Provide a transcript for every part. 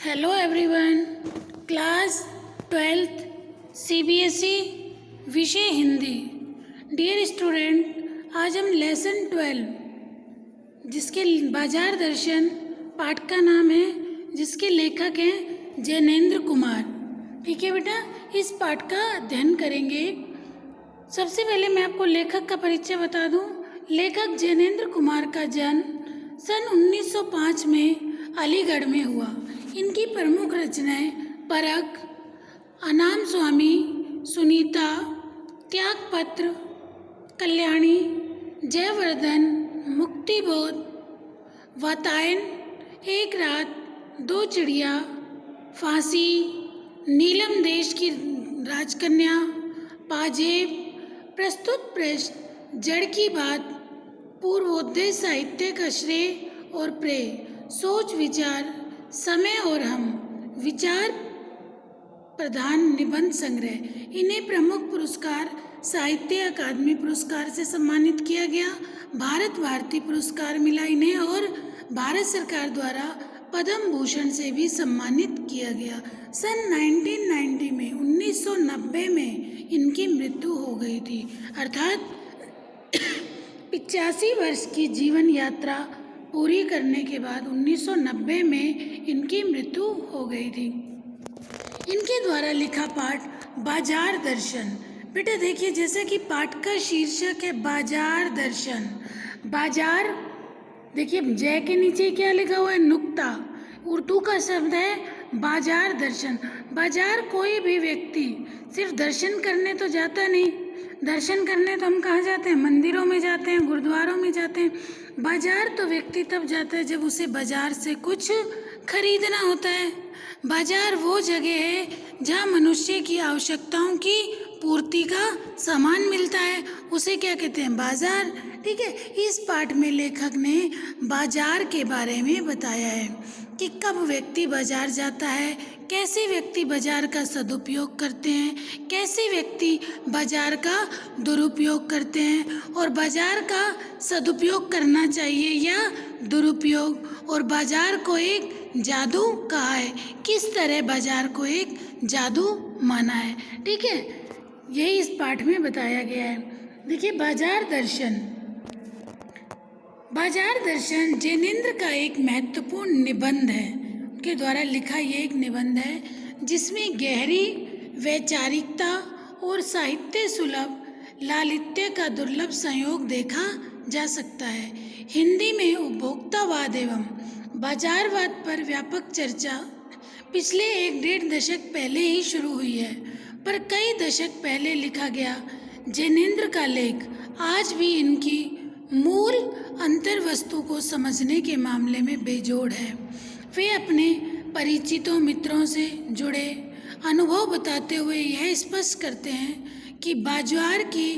Hello everyone. Class 12th CBSE विषय Hindi. Dear student, आज हम लेसन 12 जिसके बाजार दर्शन पाठ का नाम है, जिसके लेखक हैं जैनेंद्र कुमार। ठीक है बेटा, इस पाठ का अध्ययन करेंगे। सबसे पहले मैं आपको लेखक का परिचय बता दूं। लेखक जैनेंद्र कुमार का जन्म सन 1905 में अलीगढ़ में हुआ। इनकी प्रमुख रचनाएं परख, अनाम स्वामी, सुनीता, त्यागपत्र, कल्याणी, जयवर्धन, मुक्तिबोध, वातायन, एक रात, दो चिड़िया, फांसी, नीलम देश की राजकन्या, पाजेब, प्रस्तुत पृष्ठ, जड़ की बात, पूर्वोदय साहित्य का श्रेय और प्रेय, सोच विचार, समय और हम, विचार प्रधान निबंध संग्रह। इन्हें प्रमुख पुरस्कार साहित्य अकादमी पुरस्कार से सम्मानित किया गया, भारत भारती पुरस्कार मिला इन्हें और भारत सरकार द्वारा पद्म भूषण से भी सम्मानित किया गया। सन 1990 में 1990 में इनकी मृत्यु हो गई थी, अर्थात 85 वर्ष की जीवन यात्रा पूरी करने के बाद 1990 में इनकी मृत्यु हो गई थी। इनके द्वारा लिखा पाठ बाजार दर्शन। बेटा देखिए, जैसे कि पाठ का शीर्षक है बाजार दर्शन। बाजार, देखिए जय के नीचे क्या लिखा हुआ है, नुक्ता। उर्दू का शब्द है बाजार दर्शन। बाजार कोई भी व्यक्ति सिर्फ दर्शन करने तो जाता नहीं। दर्शन करने तो हम कहाँ जाते हैं? मंदिरों में जाते हैं, गुरुद्वारों में जाते हैं। बाजार तो व्यक्ति तब जाता है जब उसे बाजार से कुछ खरीदना होता है। बाजार वो जगह है जहाँ मनुष्य की आवश्यकताओं की पूर्ति का सामान मिलता है, उसे क्या कहते हैं? बाजार। ठीक है, इस पाठ में लेखक ने बाजार के बारे में बताया है कि कब व्यक्ति बाजार जाता है, कैसे व्यक्ति बाजार का सदुपयोग करते हैं, कैसे व्यक्ति बाजार का दुरुपयोग करते हैं, और बाजार का सदुपयोग करना चाहिए या दुरुपयोग, और बाजार को एक जादू कहा है, किस तरह बाजार को एक जादू माना है। ठीक है, यही इस पाठ में बताया गया है। देखिए बाजार दर्शन। बाजार दर्शन जैनेंद्र का एक महत्वपूर्ण निबंध है। उनके द्वारा लिखा ये एक निबंध है जिसमें गहरी वैचारिकता और साहित्य सुलभ लालित्य का दुर्लभ संयोग देखा जा सकता है। हिंदी में उपभोक्तावाद एवं बाजारवाद पर व्यापक चर्चा पिछले 1-1.5 दशक पहले ही शुरू हुई है, पर कई दशक पहले लिखा गया जैनेंद्र का लेख आज भी इनकी मूल अंतर वस्तु को समझने के मामले में बेजोड़ है। वे अपने परिचितों मित्रों से जुड़े अनुभव बताते हुए यह स्पष्ट करते हैं कि बाजार की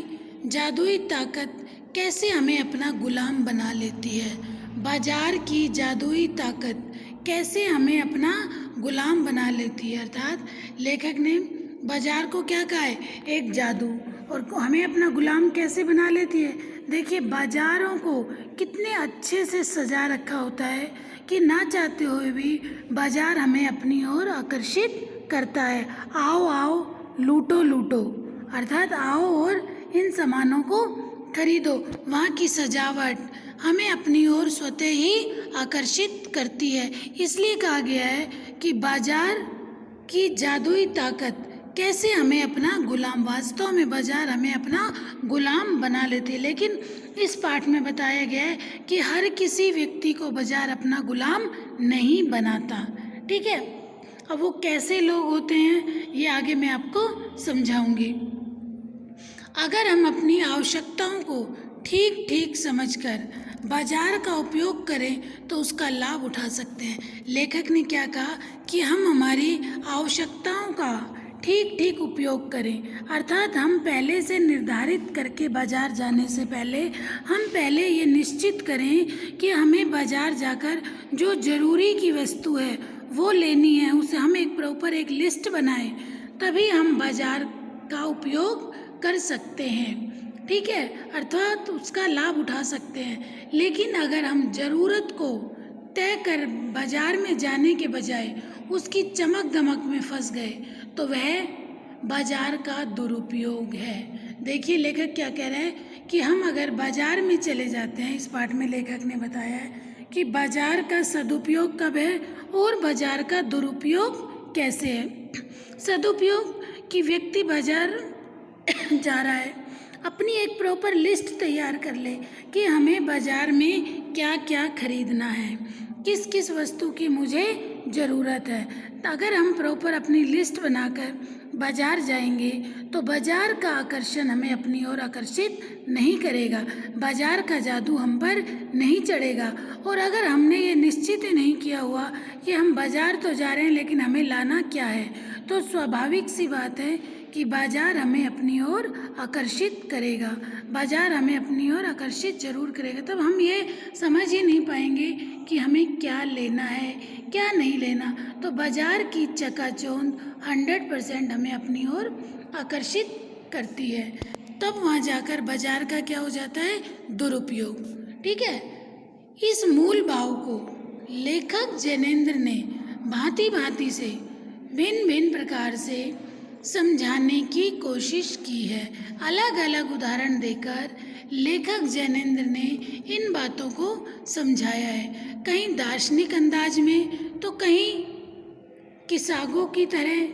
जादुई ताकत कैसे हमें अपना गुलाम बना लेती है। बाजार की जादुई ताकत कैसे हमें अपना गुलाम बना लेती है, अर्थात लेखक ने बाजार को क्या कहा है? एक जादू, और हमें अपना गुलाम कैसे बना लेती है? देखिए बाजारों को कितने अच्छे से सजा रखा होता है कि ना चाहते हुए भी बाजार हमें अपनी ओर आकर्षित करता है। आओ आओ लूटो लूटो, अर्थात आओ और इन सामानों को खरीदो। वहाँ की सजावट हमें अपनी ओर स्वतः ही आकर्षित करती है। इसलिए कहा गया है कि बाजार की जादुई ताकत कैसे हमें अपना गुलाम, वास्तव में बाजार हमें अपना गुलाम बना लेती है। लेकिन इस पाठ में बताया गया है कि हर किसी व्यक्ति को बाजार अपना गुलाम नहीं बनाता। ठीक है, अब वो कैसे लोग होते हैं ये आगे मैं आपको समझाऊंगी। अगर हम अपनी आवश्यकताओं को ठीक ठीक समझकर बाजार का उपयोग करें तो उसका लाभ उठा सकते हैं। लेखक ने क्या कहा कि हम हमारी आवश्यकताओं का ठीक ठीक उपयोग करें, अर्थात हम पहले से निर्धारित करके बाजार जाने से पहले हम पहले ये निश्चित करें कि हमें बाजार जाकर जो ज़रूरी की वस्तु है वो लेनी है, उसे हम एक प्रॉपर एक लिस्ट बनाएं, तभी हम बाजार का उपयोग कर सकते हैं। ठीक है, अर्थात उसका लाभ उठा सकते हैं। लेकिन अगर हम ज़रूरत को तय कर बाजार में जाने के बजाय उसकी चमक दमक में फंस गए तो वह बाजार का दुरुपयोग है। देखिए लेखक क्या कह रहे हैं कि हम अगर बाजार में चले जाते हैं, इस पाठ में लेखक ने बताया है कि बाजार का सदुपयोग कब है और बाजार का दुरुपयोग कैसे है। सदुपयोग कि व्यक्ति बाजार जा रहा है, अपनी एक प्रॉपर लिस्ट तैयार कर ले कि हमें बाजार में क्या क्या खरीदना है, किस किस वस्तु की मुझे ज़रूरत है। अगर हम प्रॉपर अपनी लिस्ट बनाकर बाजार जाएंगे तो बाजार का आकर्षण हमें अपनी ओर आकर्षित नहीं करेगा, बाजार का जादू हम पर नहीं चढ़ेगा। और अगर हमने ये निश्चित ही नहीं किया हुआ कि हम बाजार तो जा रहे हैं लेकिन हमें लाना क्या है, तो स्वाभाविक सी बात है कि बाजार हमें अपनी ओर आकर्षित करेगा, बाजार हमें अपनी ओर आकर्षित जरूर करेगा। तब हम ये समझ ही नहीं पाएंगे कि हमें क्या लेना है क्या नहीं लेना। तो बाजार की चकाचौंध 100% हमें अपनी ओर आकर्षित करती है, तब वहाँ जाकर बाजार का क्या हो जाता है, दुरुपयोग। ठीक है, इस मूल भाव को लेखक जैनेंद्र ने भांति भांति से भिन्न भिन्न प्रकार से समझाने की कोशिश की है। अलग अलग उदाहरण देकर लेखक जैनेंद्र ने इन बातों को समझाया है, कहीं दार्शनिक अंदाज में तो कहीं किसागों की तरह।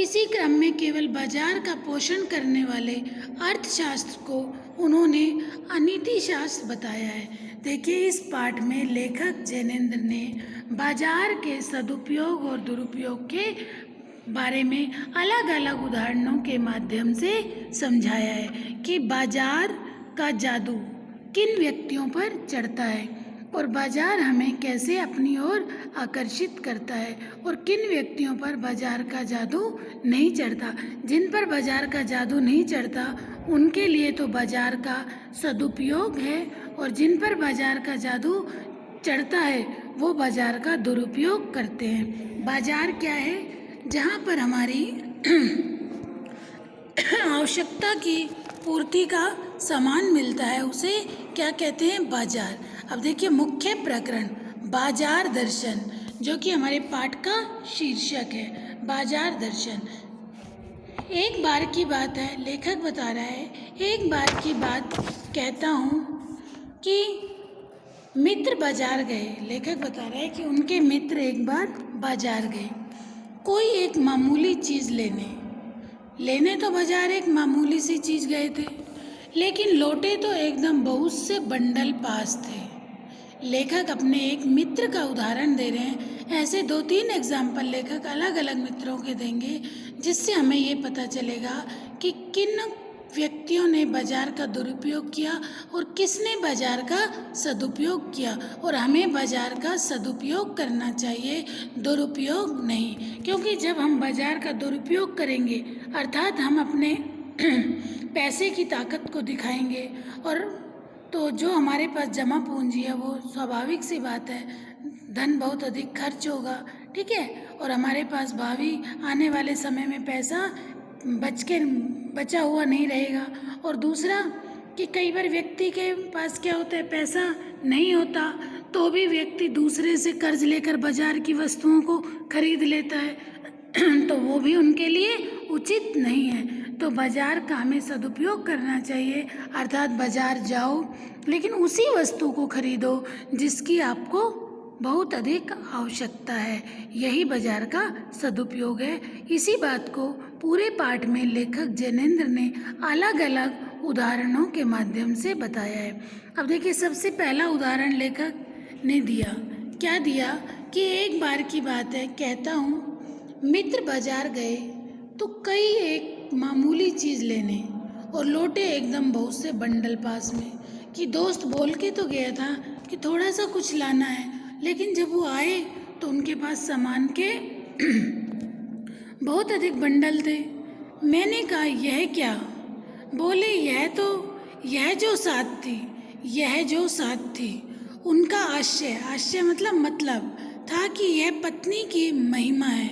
इसी क्रम में केवल बाजार का पोषण करने वाले अर्थशास्त्र को उन्होंने अनीति शास्त्र बताया है। देखिए इस पाठ में लेखक जैनेंद्र ने बाजार के सदुपयोग और दुरुपयोग के बारे में अलग अलग उदाहरणों के माध्यम से समझाया है कि बाजार का जादू किन व्यक्तियों पर चढ़ता है और बाजार हमें कैसे अपनी ओर आकर्षित करता है और किन व्यक्तियों पर बाजार का जादू नहीं चढ़ता। जिन पर बाजार का जादू नहीं चढ़ता उनके लिए तो बाजार का सदुपयोग है, और जिन पर बाजार का जादू चढ़ता है वो बाजार का दुरुपयोग करते हैं। बाजार क्या है, जहाँ पर हमारी आवश्यकता की पूर्ति का सामान मिलता है उसे क्या कहते हैं, बाजार। अब देखिए मुख्य प्रकरण बाजार दर्शन, जो कि हमारे पाठ का शीर्षक है, बाजार दर्शन। एक बार की बात है, लेखक बता रहा है, एक बार की बात कहता हूँ कि मित्र बाजार गए। लेखक बता रहा है कि उनके मित्र एक बार बाजार गए कोई एक मामूली चीज़ लेने तो बाजार एक मामूली सी चीज़ गए थे, लेकिन लौटे तो एकदम बहुत से बंडल पास थे। लेखक अपने एक मित्र का उदाहरण दे रहे हैं। ऐसे 2-3 एग्जाम्पल लेखक अलग अलग मित्रों के देंगे, जिससे हमें ये पता चलेगा कि किन व्यक्तियों ने बाजार का दुरुपयोग किया और किसने बाजार का सदुपयोग किया। और हमें बाजार का सदुपयोग करना चाहिए, दुरुपयोग नहीं, क्योंकि जब हम बाजार का दुरुपयोग करेंगे अर्थात हम अपने पैसे की ताकत को दिखाएंगे, और तो जो हमारे पास जमा पूंजी है वो स्वाभाविक सी बात है, धन बहुत अधिक खर्च होगा। ठीक है, और हमारे पास भावी आने वाले समय में पैसा बचा हुआ नहीं रहेगा। और दूसरा कि कई बार व्यक्ति के पास क्या होता है, पैसा नहीं होता तो भी व्यक्ति दूसरे से कर्ज लेकर बाजार की वस्तुओं को खरीद लेता है तो वो भी उनके लिए उचित नहीं है। तो बाजार का हमें सदुपयोग करना चाहिए, अर्थात बाजार जाओ लेकिन उसी वस्तु को खरीदो जिसकी आपको बहुत अधिक आवश्यकता है, यही बाजार का सदुपयोग है। इसी बात को पूरे पाठ में लेखक जैनेंद्र ने अलग अलग उदाहरणों के माध्यम से बताया है। अब देखिए सबसे पहला उदाहरण लेखक ने दिया, क्या दिया कि एक बार की बात है, कहता हूँ मित्र बाजार गए तो कई एक मामूली चीज़ लेने और लौटे एकदम बहुत से बंडल पास में। कि दोस्त बोल के तो गया था कि थोड़ा सा कुछ लाना है, लेकिन जब वो आए तो उनके पास सामान के बहुत अधिक बंडल थे। मैंने कहा यह क्या? बोले यह जो साथ थी उनका आशय मतलब था कि यह पत्नी की महिमा है,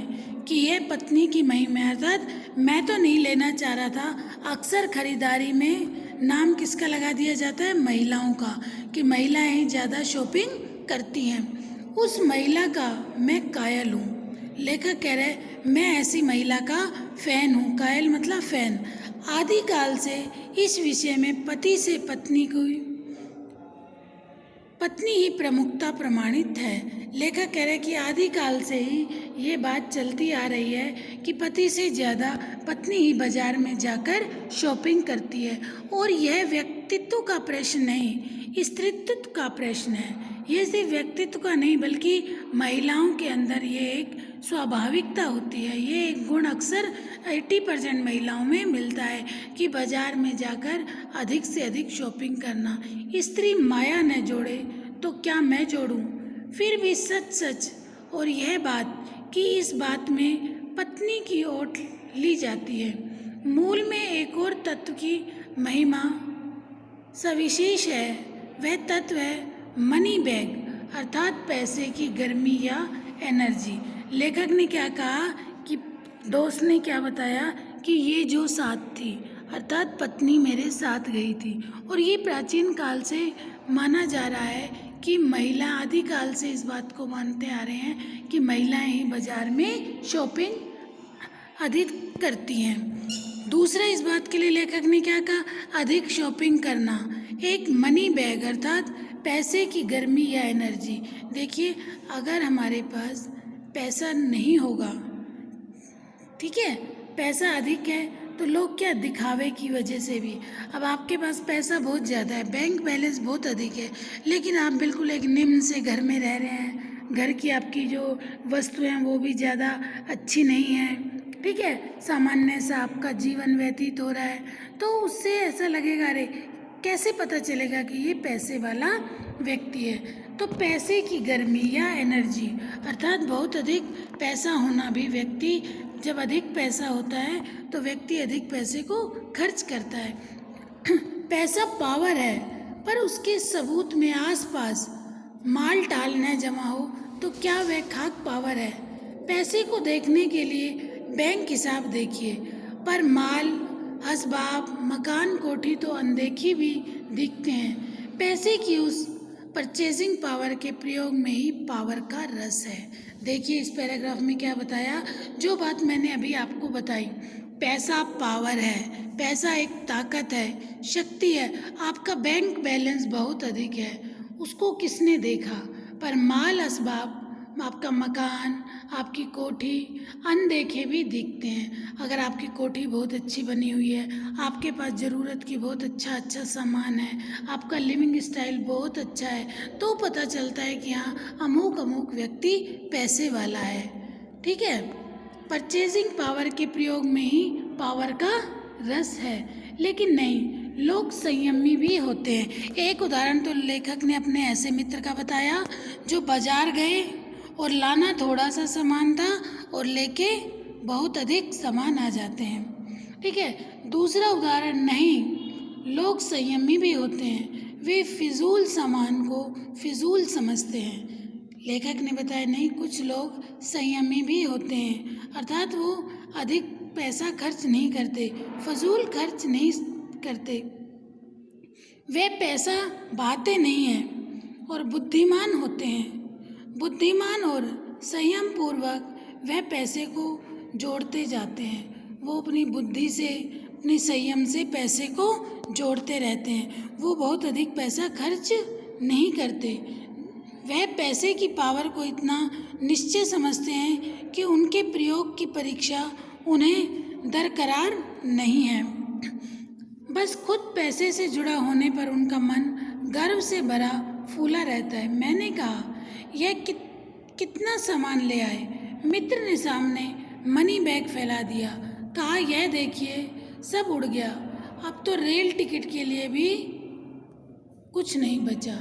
अर्थात मैं तो नहीं लेना चाह रहा था। अक्सर खरीदारी में नाम किसका लगा दिया जाता है, महिलाओं का, कि महिलाएं ज़्यादा शॉपिंग करती हैं। उस महिला का मैं कायल हूँ। लेखक कह रहे मैं ऐसी महिला का फैन हूँ। कायल मतलब फैन। आदिकाल से इस विषय में पति से पत्नी ही प्रमुखता प्रमाणित है। लेखक कह रहे कि आदिकाल से ही ये बात चलती आ रही है कि पति से ज़्यादा पत्नी ही बाजार में जाकर शॉपिंग करती है। और यह व्यक्तित्व का प्रश्न नहीं, स्त्रीत्व का प्रश्न है। ये सिर्फ व्यक्तित्व का नहीं बल्कि महिलाओं के अंदर ये एक स्वाभाविकता होती है। ये एक गुण अक्सर 80% महिलाओं में मिलता है कि बाजार में जाकर अधिक से अधिक शॉपिंग करना। स्त्री माया न जोड़े तो क्या मैं जोड़ूं? फिर भी सच सच और यह बात कि इस बात में पत्नी की ओट ली जाती है। मूल में एक और तत्व की महिमा सविशेष है। वह तत्व है मनी बैग, अर्थात पैसे की गर्मी या एनर्जी। लेखक ने क्या कहा कि दोस्त ने क्या बताया कि ये जो साथ थी अर्थात पत्नी मेरे साथ गई थी। और ये प्राचीन काल से माना जा रहा है कि महिला आदिकाल से इस बात को मानते आ रहे हैं कि महिलाएं ही बाजार में शॉपिंग अधिक करती हैं। दूसरा इस बात के लिए लेखक ने क्या कहा, अधिक शॉपिंग करना। एक मनी बैग अर्थात पैसे की गर्मी या एनर्जी। देखिए अगर हमारे पास पैसा नहीं होगा, ठीक है, पैसा अधिक है तो लोग क्या दिखावे की वजह से भी, अब आपके पास पैसा बहुत ज़्यादा है, बैंक बैलेंस बहुत अधिक है, लेकिन आप बिल्कुल एक निम्न से घर में रह रहे हैं, घर की आपकी जो वस्तुएं हैं वो भी ज़्यादा अच्छी नहीं हैं, ठीक है, सामान्य सा आपका जीवन व्यतीत हो रहा है, तो उससे ऐसा लगेगा अरे कैसे पता चलेगा कि ये पैसे वाला व्यक्ति है। तो पैसे की गर्मी या एनर्जी अर्थात बहुत अधिक पैसा होना भी, व्यक्ति जब अधिक पैसा होता है तो व्यक्ति अधिक पैसे को खर्च करता है। पैसा पावर है, पर उसके सबूत में आसपास माल टाल न जमा हो तो क्या वह खाक पावर है। पैसे को देखने के लिए बैंक हिसाब देखिए, पर माल असबाब मकान कोठी तो अनदेखी भी दिखते हैं। पैसे की उस परचेजिंग पावर के प्रयोग में ही पावर का रस है। देखिए इस पैराग्राफ में क्या बताया, जो बात मैंने अभी आपको बताई, पैसा पावर है, पैसा एक ताकत है, शक्ति है। आपका बैंक बैलेंस बहुत अधिक है, उसको किसने देखा, पर माल असबाब, आपका मकान, आपकी कोठी अनदेखे भी दिखते हैं। अगर आपकी कोठी बहुत अच्छी बनी हुई है, आपके पास ज़रूरत की बहुत अच्छा सामान है, आपका लिविंग स्टाइल बहुत अच्छा है, तो पता चलता है कि हाँ अमुक व्यक्ति पैसे वाला है, ठीक है। परचेजिंग पावर के प्रयोग में ही पावर का रस है। लेकिन नहीं, लोग संयमी भी होते हैं। एक उदाहरण तो लेखक ने अपने ऐसे मित्र का बताया जो बाजार गए और लाना थोड़ा सा सामान था और लेके बहुत अधिक सामान आ जाते हैं, ठीक है। दूसरा उदाहरण, नहीं, लोग संयमी भी होते हैं, वे फिजूल सामान को फिजूल समझते हैं। लेखक ने बताया नहीं, कुछ लोग संयमी भी होते हैं अर्थात वो अधिक पैसा खर्च नहीं करते, फजूल खर्च नहीं करते, वे पैसा बहाते नहीं हैं और बुद्धिमान होते हैं। बुद्धिमान और संयम पूर्वक वह पैसे को जोड़ते जाते हैं। वो अपनी बुद्धि से, अपनी संयम से पैसे को जोड़ते रहते हैं। वो बहुत अधिक पैसा खर्च नहीं करते। वह पैसे की पावर को इतना निश्चय समझते हैं कि उनके प्रयोग की परीक्षा उन्हें दरकरार नहीं है। बस खुद पैसे से जुड़ा होने पर उनका मन गर्व से भरा फूला रहता है। मैंने कहा, यह कितना सामान ले आए? मित्र ने सामने मनी बैग फैला दिया। कहा, यह देखिए, सब उड़ गया। अब तो रेल टिकट के लिए भी कुछ नहीं बचा।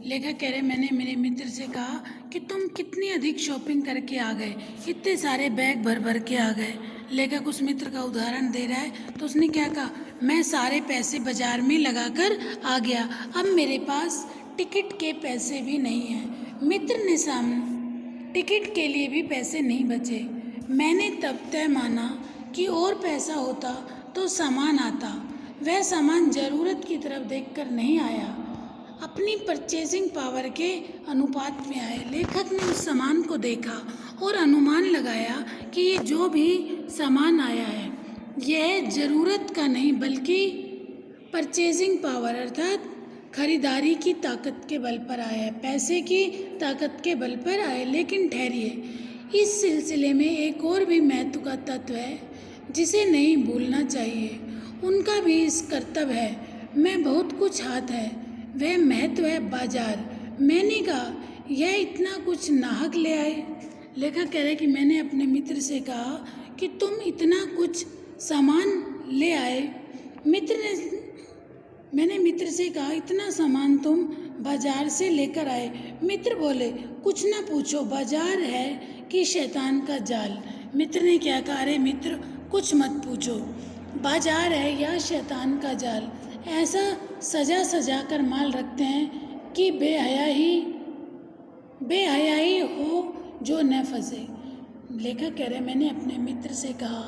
लेखक कह रहे, मैंने मेरे मित्र से कहा कि तुम कितनी अधिक शॉपिंग करके आ गए, इतने सारे बैग भर भर के आ गए। लेखक उस मित्र का उदाहरण दे रहा है, तो उसने क्या कहा, मैं सारे पैसे बाजार में लगाकर आ गया, अब मेरे पास टिकट के पैसे भी नहीं हैं। मित्र ने सामने टिकट के लिए भी पैसे नहीं बचे। मैंने तब तय माना कि और पैसा होता तो सामान आता। वह सामान ज़रूरत की तरफ देखकर नहीं आया। अपनी परचेजिंग पावर के अनुपात में आए। लेखक ने उस सामान को देखा और अनुमान लगाया कि ये जो भी सामान आया है यह ज़रूरत का नहीं बल्कि परचेजिंग पावर अर्थात खरीदारी की ताकत के बल पर आया है, पैसे की ताकत के बल पर आए। लेकिन ठहरिए, इस सिलसिले में एक और भी महत्व का तत्व है जिसे नहीं भूलना चाहिए। उनका भी इस कर्तव्य है मैं बहुत कुछ हाथ है, वह महत्व है बाजार। मैंने कहा यह इतना कुछ नाहक ले आए। लेखक कह रहे कि मैंने अपने मित्र से कहा कि तुम इतना कुछ सामान ले आए। मैंने मित्र से कहा इतना सामान तुम बाजार से लेकर आए। मित्र बोले कुछ ना पूछो, बाजार है कि शैतान का जाल। मित्र ने क्या कहा, अरे मित्र कुछ मत पूछो, बाजार है या शैतान का जाल। ऐसा सजा सजा कर माल रखते हैं कि बेहयाई हो जो न फंसे। लेखक कह रहे मैंने अपने मित्र से कहा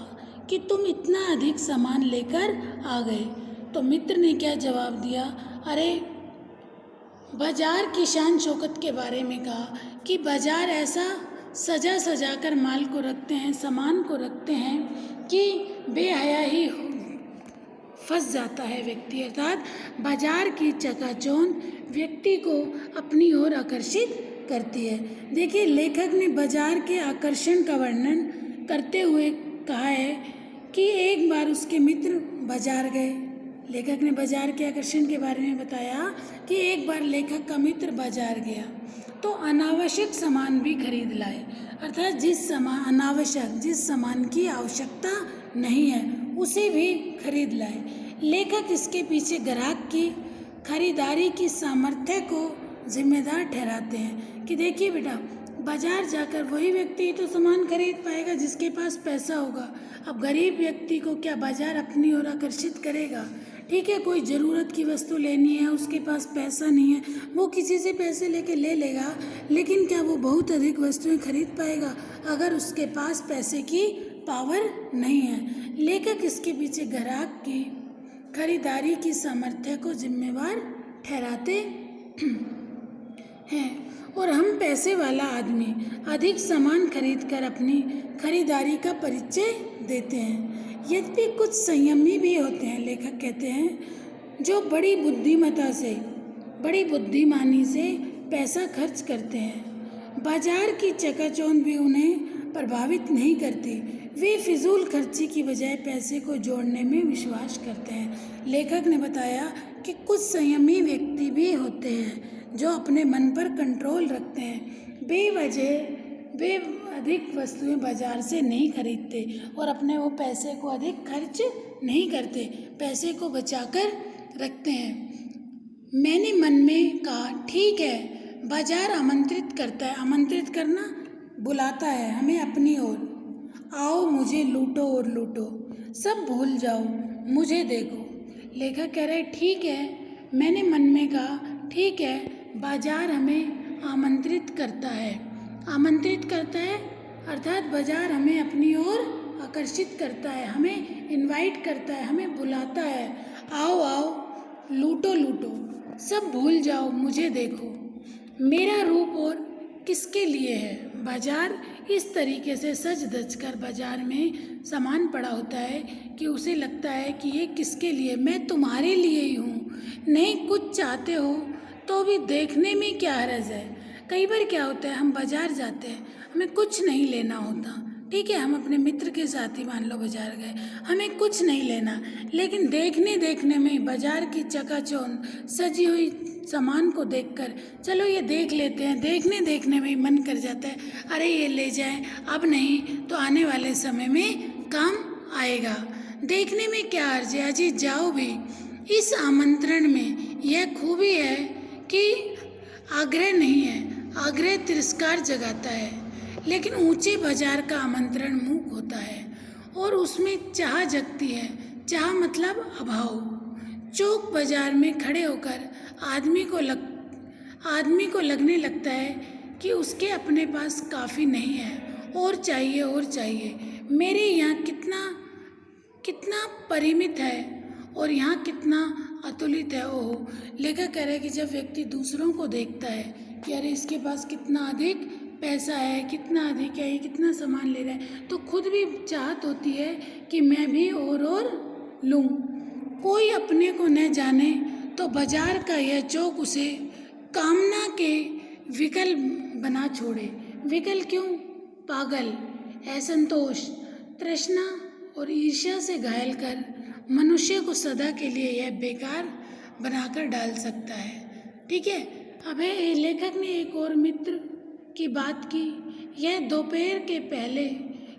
कि तुम इतना अधिक सामान लेकर आ गए। तो मित्र ने क्या जवाब दिया, अरे बाजार की शान शौकत के बारे में कहा कि बाजार ऐसा सजा सजा कर माल को रखते हैं, सामान को रखते हैं कि बेहयाई फंस जाता है व्यक्ति। अर्थात बाजार की चकाचौंध व्यक्ति को अपनी ओर आकर्षित करती है। देखिए, लेखक ने बाजार के आकर्षण का वर्णन करते हुए कहा है कि एक बार उसके मित्र बाजार गए। लेखक ने बाजार के आकर्षण के बारे में बताया कि एक बार लेखक का मित्र बाजार गया तो अनावश्यक सामान भी खरीद लाए। अर्थात जिस सामान की आवश्यकता नहीं है उसे भी खरीद लाए। लेखक इसके पीछे ग्राहक की खरीदारी की सामर्थ्य को जिम्मेदार ठहराते हैं कि देखिए बेटा, बाजार जाकर वही व्यक्ति तो सामान खरीद पाएगा जिसके पास पैसा होगा। अब गरीब व्यक्ति को क्या बाजार अपनी ओर आकर्षित करेगा? ठीक है, कोई ज़रूरत की वस्तु लेनी है, उसके पास पैसा नहीं है, वो किसी से पैसे लेके ले लेगा, लेकिन क्या वो बहुत अधिक वस्तुएं खरीद पाएगा अगर उसके पास पैसे की पावर नहीं है? लेखक इसके पीछे ग्राहक की खरीदारी की सामर्थ्य को जिम्मेवार ठहराते हैं और हम पैसे वाला आदमी अधिक सामान खरीदकर अपनी खरीदारी का परिचय देते हैं। यद्यपि कुछ संयमी भी होते हैं, लेखक कहते हैं, जो बड़ी बुद्धिमानी से पैसा खर्च करते हैं। बाजार की चकाचौंध भी उन्हें प्रभावित नहीं करती। वे फिजूल खर्ची की बजाय पैसे को जोड़ने में विश्वास करते हैं। लेखक ने बताया कि कुछ संयमी व्यक्ति भी होते हैं जो अपने मन पर कंट्रोल रखते हैं। वे अधिक वस्तुएं बाजार से नहीं खरीदते और अपने वो पैसे को अधिक खर्च नहीं करते, पैसे को बचाकर रखते हैं। मैंने मन में कहा ठीक है, बाजार आमंत्रित करता है, आमंत्रित करना बुलाता है हमें अपनी ओर, आओ मुझे लूटो और लूटो, सब भूल जाओ, मुझे देखो। लेखक कह रहे ठीक है, मैंने मन में कहा ठीक है, बाजार हमें आमंत्रित करता है अर्थात बाजार हमें अपनी ओर आकर्षित करता है, हमें इनवाइट करता है, हमें बुलाता है, आओ आओ लूटो लूटो, सब भूल जाओ, मुझे देखो, मेरा रूप और किसके लिए है। बाजार इस तरीके से सज धज कर बाजार में सामान पड़ा होता है कि उसे लगता है कि ये किसके लिए, मैं तुम्हारे लिए ही हूँ। नहीं कुछ चाहते हो तो भी देखने में क्या हर्ज है। कई बार क्या होता है, हम बाजार जाते हैं, हमें कुछ नहीं लेना होता, ठीक है, हम अपने मित्र के साथ ही मान लो बाजार गए, हमें कुछ नहीं लेना, लेकिन देखने में बाजार की चकाचौंध सजी हुई सामान को देखकर चलो ये देख लेते हैं, देखने में ही मन कर जाता है, अरे ये ले जाएं, अब नहीं तो आने वाले समय में काम आएगा। देखने में क्या अर्ज है, अजी जाओ भी। इस आमंत्रण में यह खूबी है कि आग्रह नहीं है, आग्रह तिरस्कार जगाता है, लेकिन ऊंचे बाजार का आमंत्रण मूक होता है और उसमें चाह जगती है। चाह मतलब अभाव। चौक बाजार में खड़े होकर आदमी को लगने लगता है कि उसके अपने पास काफ़ी नहीं है, और चाहिए। मेरे यहाँ कितना परिमित है और यहाँ कितना अतुलित है। ओहो, लेखक कह रहे हैं कि जब व्यक्ति दूसरों को देखता है कि अरे इसके पास कितना अधिक पैसा है, कितना अधिक है, ये कितना सामान ले रहा है, तो खुद भी चाहत होती है कि मैं भी और लूँ। कोई अपने को न जाने तो बाजार का यह चौक उसे कामना के विकल बना छोड़े। विकल क्यों? पागल, असंतोष, तृष्णा और ईर्ष्या से घायल कर मनुष्य को सदा के लिए यह बेकार बनाकर डाल सकता है। ठीक है। अब है लेखक ने एक और मित्र की बात की। यह दोपहर के पहले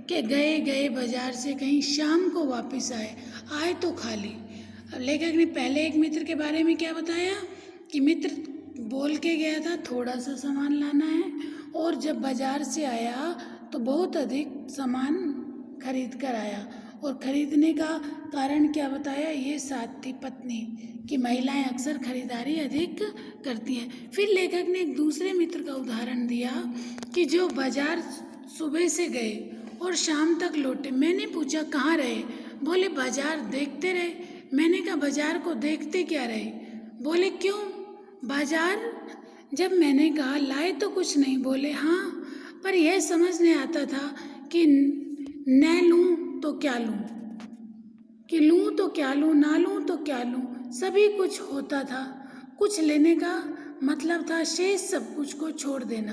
के गए बाजार से कहीं शाम को वापस आए तो खाली। अब लेखक ने पहले एक मित्र के बारे में क्या बताया कि मित्र बोल के गया था थोड़ा सा सामान लाना है, और जब बाजार से आया तो बहुत अधिक सामान खरीद कर आया। और खरीदने का कारण क्या बताया? ये साथ थी पत्नी, कि महिलाएं अक्सर खरीदारी अधिक करती हैं। फिर लेखक ने एक दूसरे मित्र का उदाहरण दिया कि जो बाजार सुबह से गए और शाम तक लौटे। मैंने पूछा कहाँ रहे? बोले बाजार देखते रहे। मैंने कहा बाजार को देखते क्या रहे? बोले क्यों बाजार? जब मैंने कहा लाए तो कुछ नहीं। बोले हाँ, पर यह समझ नहीं आता था कि न लूँ तो क्या लूँ, कि लूँ तो क्या लूँ, ना लूँ तो क्या लूँ। सभी कुछ होता था, कुछ लेने का मतलब था शेष सब कुछ को छोड़ देना।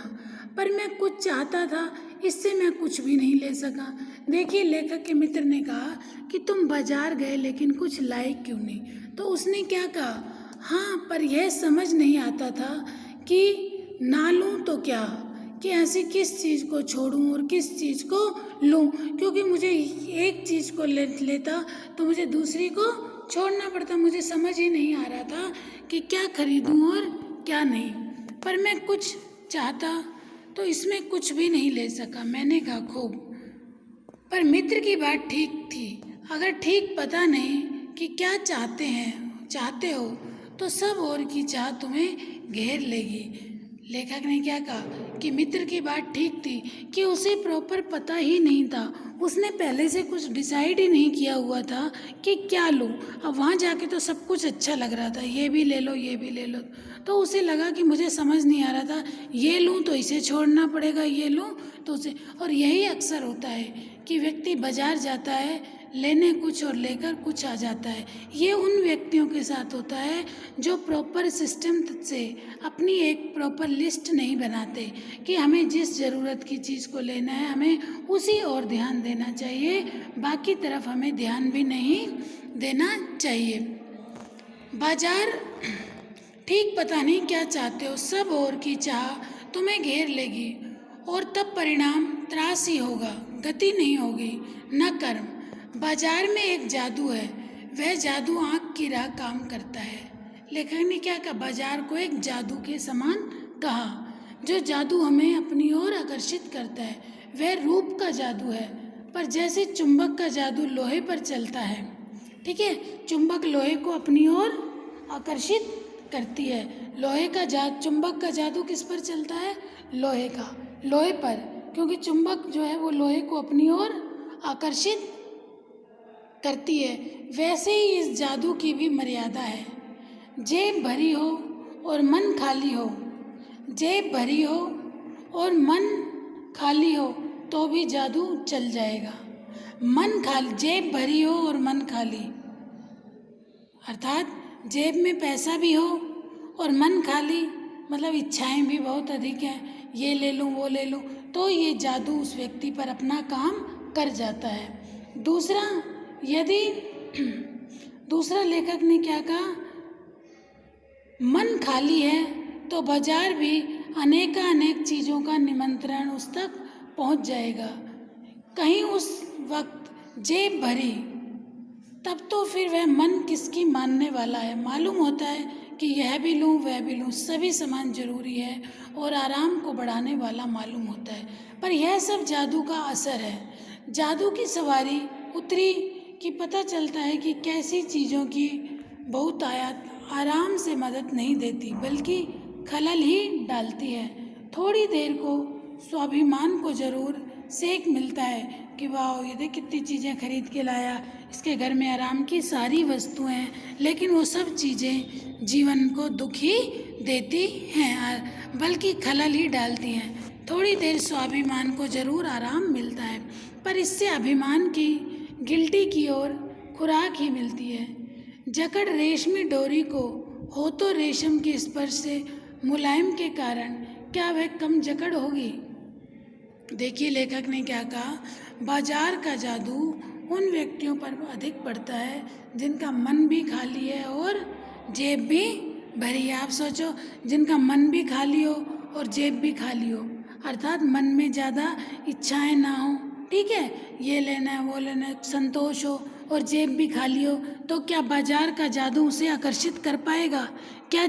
पर मैं कुछ चाहता था, इससे मैं कुछ भी नहीं ले सका। देखिए, लेखक के मित्र ने कहा कि तुम बाजार गए लेकिन कुछ लाए क्यों नहीं? तो उसने क्या कहा? हाँ, पर यह समझ नहीं आता था कि ना लूँ तो क्या, कि ऐसी किस चीज़ को छोड़ूं और किस चीज़ को लूं, क्योंकि मुझे एक चीज़ को लेता तो मुझे दूसरी को छोड़ना पड़ता। मुझे समझ ही नहीं आ रहा था कि क्या खरीदूं और क्या नहीं। पर मैं कुछ चाहता तो इसमें कुछ भी नहीं ले सका। मैंने कहा खूब, पर मित्र की बात ठीक थी। अगर ठीक पता नहीं कि क्या चाहते हो तो सब और की चाह तुम्हें घेर लेगी। लेखक ने क्या कहा कि मित्र की बात ठीक थी कि उसे प्रॉपर पता ही नहीं था। उसने पहले से कुछ डिसाइड ही नहीं किया हुआ था कि क्या लूँ। अब वहाँ जाके तो सब कुछ अच्छा लग रहा था, ये भी ले लो, ये भी ले लो। तो उसे लगा कि मुझे समझ नहीं आ रहा था, ये लूँ तो इसे छोड़ना पड़ेगा, ये लूँ तो उसे। और यही अक्सर होता है कि व्यक्ति बाजार जाता है लेने कुछ और लेकर कुछ आ जाता है। ये उन व्यक्तियों के साथ होता है जो प्रॉपर सिस्टम से अपनी एक प्रॉपर लिस्ट नहीं बनाते कि हमें जिस ज़रूरत की चीज़ को लेना है हमें उसी ओर ध्यान देना चाहिए, बाकी तरफ हमें ध्यान भी नहीं देना चाहिए। बाजार ठीक पता नहीं क्या चाहते हो, सब और की चाह तुम्हें घेर लेगी और तब परिणाम त्रास ही होगा, गति नहीं होगी, न कर्म। बाजार में एक जादू है, वह जादू आँख की राह काम करता है। लेखक ने क्या कहा? बाजार को एक जादू के समान कहा, जो जादू हमें अपनी ओर आकर्षित करता है। वह रूप का जादू है, पर जैसे चुंबक का जादू लोहे पर चलता है। ठीक है, चुंबक लोहे को अपनी ओर आकर्षित करती है। चुंबक का जादू किस पर चलता है? लोहे पर, क्योंकि चुंबक जो है वो लोहे को अपनी ओर आकर्षित करती है। वैसे ही इस जादू की भी मर्यादा है। जेब भरी हो और मन खाली हो, जेब भरी हो और मन खाली हो तो भी जादू चल जाएगा। जेब भरी हो और मन खाली, अर्थात जेब में पैसा भी हो और मन खाली, मतलब इच्छाएं भी बहुत अधिक हैं, ये ले लूँ वो ले लूँ, तो ये जादू उस व्यक्ति पर अपना काम कर जाता है। दूसरा लेखक ने क्या कहा? मन खाली है तो बाजार भी अनेक चीज़ों का निमंत्रण उस तक पहुंच जाएगा। कहीं उस वक्त जेब भरी, तब तो फिर वह मन किसकी मानने वाला है? मालूम होता है कि यह भी लूँ वह भी लूँ, सभी सामान जरूरी है और आराम को बढ़ाने वाला मालूम होता है। पर यह सब जादू का असर है। जादू की सवारी उतरी कि पता चलता है कि कैसी चीज़ों की बहुतायत आराम से मदद नहीं देती बल्कि खलल ही डालती है। थोड़ी देर को स्वाभिमान को जरूर सेक मिलता है कि वाह ये देख कितनी चीज़ें खरीद के लाया, इसके घर में आराम की सारी वस्तुएं हैं, लेकिन वो सब चीज़ें जीवन को दुख ही देती हैं, बल्कि खलल ही डालती हैं। थोड़ी देर स्वाभिमान को ज़रूर आराम मिलता है, पर इससे अभिमान की गिल्टी की ओर खुराक ही मिलती है। जकड़ रेशमी डोरी को हो तो रेशम के स्पर्श से मुलायम के कारण क्या वह कम जकड़ होगी? देखिए लेखक ने क्या कहा, बाजार का जादू उन व्यक्तियों पर अधिक पड़ता है जिनका मन भी खाली है और जेब भी भरी है। आप सोचो, जिनका मन भी खाली हो और जेब भी खाली हो, अर्थात मन में ज़्यादा इच्छाएं ना हो, ठीक है, ये लेना है वो लेना है, संतोष हो और जेब भी खाली हो, तो क्या बाजार का जादू उसे आकर्षित कर पाएगा? क्या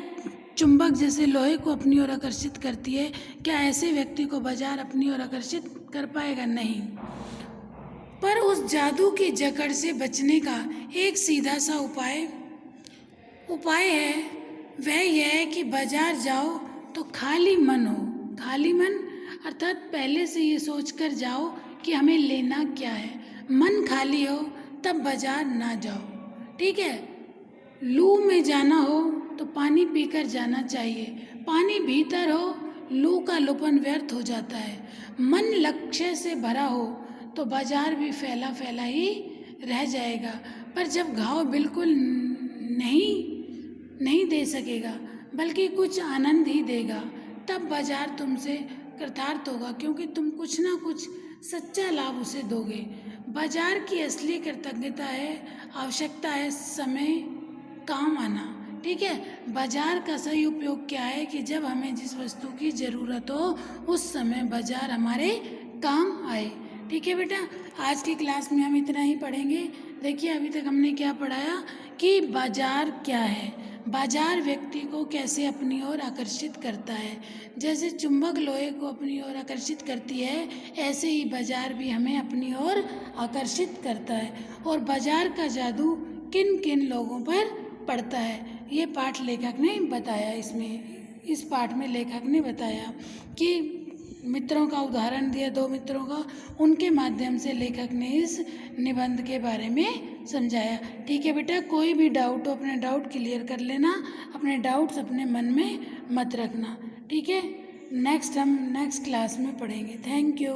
चुंबक जैसे लोहे को अपनी ओर आकर्षित करती है, क्या ऐसे व्यक्ति को बाजार अपनी ओर आकर्षित कर पाएगा? नहीं। पर उस जादू की जकड़ से बचने का एक सीधा सा उपाय है, वह यह है कि बाजार जाओ तो खाली मन हो। खाली मन अर्थात पहले से ये सोच कर जाओ कि हमें लेना क्या है। मन खाली हो तब बाजार ना जाओ, ठीक है। लू में जाना हो तो पानी पीकर जाना चाहिए। पानी भीतर हो, लू का लुपन व्यर्थ हो जाता है। मन लक्ष्य से भरा हो तो बाजार भी फैला फैला ही रह जाएगा, पर जब घाव बिल्कुल नहीं दे सकेगा बल्कि कुछ आनंद ही देगा, तब बाजार तुमसे कृतार्थ होगा, क्योंकि तुम कुछ ना कुछ सच्चा लाभ उसे दोगे। बाजार की असली कृतज्ञता है, आवश्यकता है समय काम आना, ठीक है। बाजार का सही उपयोग क्या है कि जब हमें जिस वस्तु की ज़रूरत हो उस समय बाजार हमारे काम आए, ठीक है बेटा। आज की क्लास में हम इतना ही पढ़ेंगे। देखिए अभी तक हमने क्या पढ़ाया कि बाजार क्या है, बाजार व्यक्ति को कैसे अपनी ओर आकर्षित करता है। जैसे चुंबक लोहे को अपनी ओर आकर्षित करती है, ऐसे ही बाजार भी हमें अपनी ओर आकर्षित करता है। और बाजार का जादू किन किन लोगों पर पड़ता है, ये पाठ लेखक ने बताया। इस पाठ में लेखक ने बताया कि मित्रों का उदाहरण दिया, 2 मित्रों का, उनके माध्यम से लेखक ने इस निबंध के बारे में समझाया। ठीक है बेटा, कोई भी डाउट हो अपने डाउट क्लियर कर लेना, अपने डाउट्स अपने मन में मत रखना, ठीक है। हम नेक्स्ट क्लास में पढ़ेंगे। Thank you.